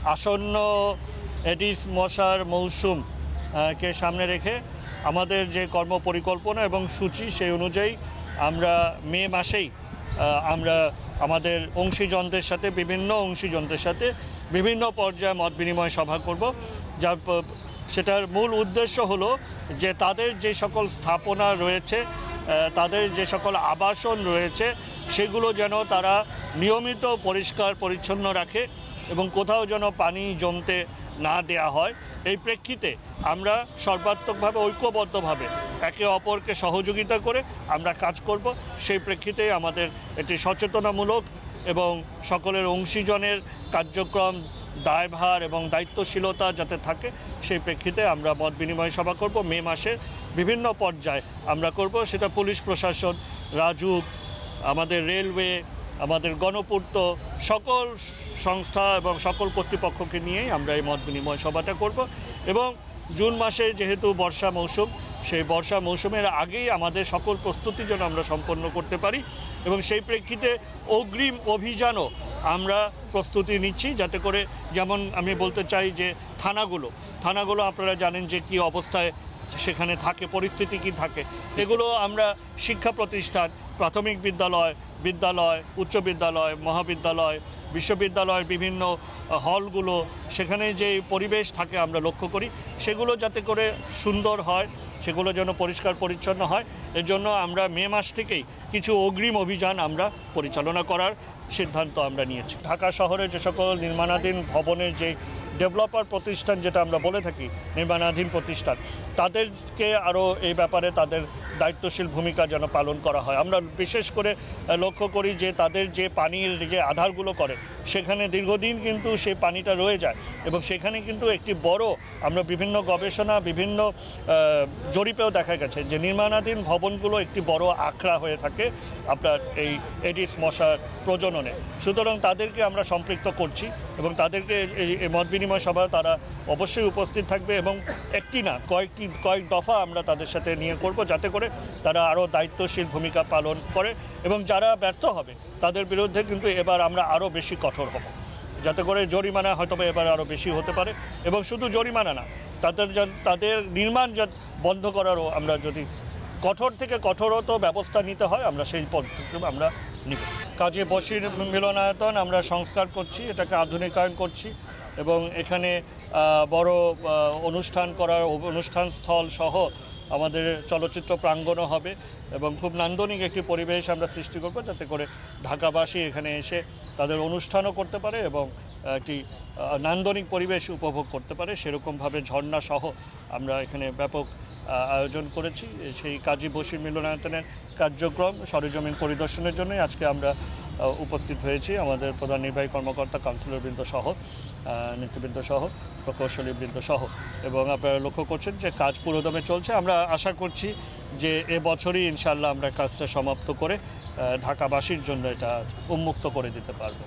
আসন্ন এডিস মশার মৌসুম কে সামনে রেখে আমাদের যে কর্মপরিকল্পনা এবং সূচি সেই অনুযায়ী আমরা মে মাসেই আমরা আমাদের অংশীজনদের সাথে বিভিন্ন পর্যায়ে মত বিনিময় সভা করব। যার সেটার মূল উদ্দেশ্য হলো যে তাদের যে সকল স্থাপনা রয়েছে, তাদের যে সকল আবাসন রয়েছে, সেগুলো যেন তারা নিয়মিত পরিষ্কার পরিচ্ছন্ন রাখে এবং কোথাও যেন পানি জমতে না দেয়া হয়। এই প্রেক্ষিতে আমরা সর্বাত্মকভাবে ঐক্যবদ্ধভাবে একে অপরকে সহযোগিতা করে আমরা কাজ করব। সেই প্রেক্ষিতে আমাদের এটি সচেতনামূলক এবং সকলের অংশীজনের কার্যক্রম, দায়ভার এবং দায়িত্বশীলতা যাতে থাকে, সেই প্রেক্ষিতে আমরা মত বিনিময় সভা করব। মে মাসে বিভিন্ন পর্যায়ে আমরা করব, সেটা পুলিশ প্রশাসন, রাজুক, আমাদের রেলওয়ে, আমাদের গণপূর্ত, সকল সংস্থা এবং সকল কর্তৃপক্ষকে নিয়েই আমরা এই মত বিনিময় সভাটা করব। এবং জুন মাসে যেহেতু বর্ষা মৌসুম, সেই বর্ষা মৌসুমের আগেই আমাদের সকল প্রস্তুতি যেন আমরা সম্পন্ন করতে পারি এবং সেই প্রেক্ষিতে অগ্রিম অভিযানও আমরা প্রস্তুতি নিচ্ছি, যাতে করে, যেমন আমি বলতে চাই যে থানাগুলো আপনারা জানেন যে কী অবস্থায় সেখানে থাকে, পরিস্থিতি কী থাকে, এগুলো আমরা শিক্ষা প্রতিষ্ঠান, প্রাথমিক বিদ্যালয়, উচ্চ বিদ্যালয়, মহাবিদ্যালয়, বিশ্ববিদ্যালয়ের বিভিন্ন হলগুলো, সেখানে যে পরিবেশ থাকে আমরা লক্ষ্য করি, সেগুলো যাতে করে সুন্দর হয়, সেগুলো যেন পরিষ্কার পরিচ্ছন্ন হয়, এর জন্য আমরা মে মাস থেকেই কিছু অগ্রিম অভিযান আমরা পরিচালনা করার সিদ্ধান্ত আমরা নিয়েছি। ঢাকা শহরে যে সকল নির্মাণাধীন ভবনের যে ডেভেলপার প্রতিষ্ঠান, যেটা আমরা বলে থাকি নির্মাণাধীন প্রতিষ্ঠান, তাদেরকে আরও এই ব্যাপারে তাদের দায়িত্বশীল ভূমিকা যেন পালন করা হয়। আমরা বিশেষ করে লক্ষ্য করি যে তাদের যে পানির যে আধারগুলো করে, সেখানে দীর্ঘদিন কিন্তু সেই পানিটা রয়ে যায় এবং সেখানে কিন্তু একটি বড়, আমরা বিভিন্ন গবেষণা, বিভিন্ন জরিপেও দেখা গেছে যে নির্মাণাধীন ভবনগুলো একটি বড় আখড়া হয়ে থাকে আপনার এই এডিস মশার প্রজননে। সুতরাং তাদেরকে আমরা সম্পৃক্ত করছি এবং তাদেরকে এই মত বিনিময় সভা তারা অবশ্যই উপস্থিত থাকবে এবং একটি না কয়েক দফা আমরা তাদের সাথে নিয়ে করব, যাতে করে তারা আরও দায়িত্বশীল ভূমিকা পালন করে এবং যারা ব্যর্থ হবে তাদের বিরুদ্ধে কিন্তু এবার আমরা আরও বেশি কঠোর হব, যাতে করে জরিমানা হয়তো এবার আরও বেশি হতে পারে এবং শুধু জরিমানা না, তাদের নির্মাণ বন্ধ করারও আমরা যদি কঠোর থেকে কঠোরতর ব্যবস্থা নিতে হয়, আমরা সেই পদ্ধতি আমরা নিব। কাজী বশির মিলনায়তন আমরা সংস্কার করছি, এটাকে আধুনিকায়ন করছি এবং এখানে বড় অনুষ্ঠান স্থল সহ আমাদের চলচ্চিত্র প্রাঙ্গণও হবে এবং খুব নান্দনিক একটি পরিবেশ আমরা সৃষ্টি করব, যাতে করে ঢাকাবাসী এখানে এসে তাদের অনুষ্ঠানও করতে পারে এবং একটি নান্দনিক পরিবেশ উপভোগ করতে পারে। সেরকমভাবে ঝর্ণা সহ আমরা এখানে ব্যাপক আয়োজন করেছি। সেই কাজী বশির মিলনায়তনের কার্যক্রম সরেজমিন পরিদর্শনের জন্যই আজকে আমরা উপস্থিত হয়েছি, আমাদের প্রধান নির্বাহী কর্মকর্তা, কাউন্সিলরবৃন্দ সহ, নেতৃবৃন্দ সহ, প্রকৌশলীবৃন্দ সহ, এবং আপনারা লক্ষ্য করছেন যে কাজ পুরোদমে চলছে। আমরা আশা করছি যে এবছরই ইনশাআল্লাহ আমরা কাজটা সমাপ্ত করে ঢাকাবাসীর জন্য এটা উন্মুক্ত করে দিতে পারব।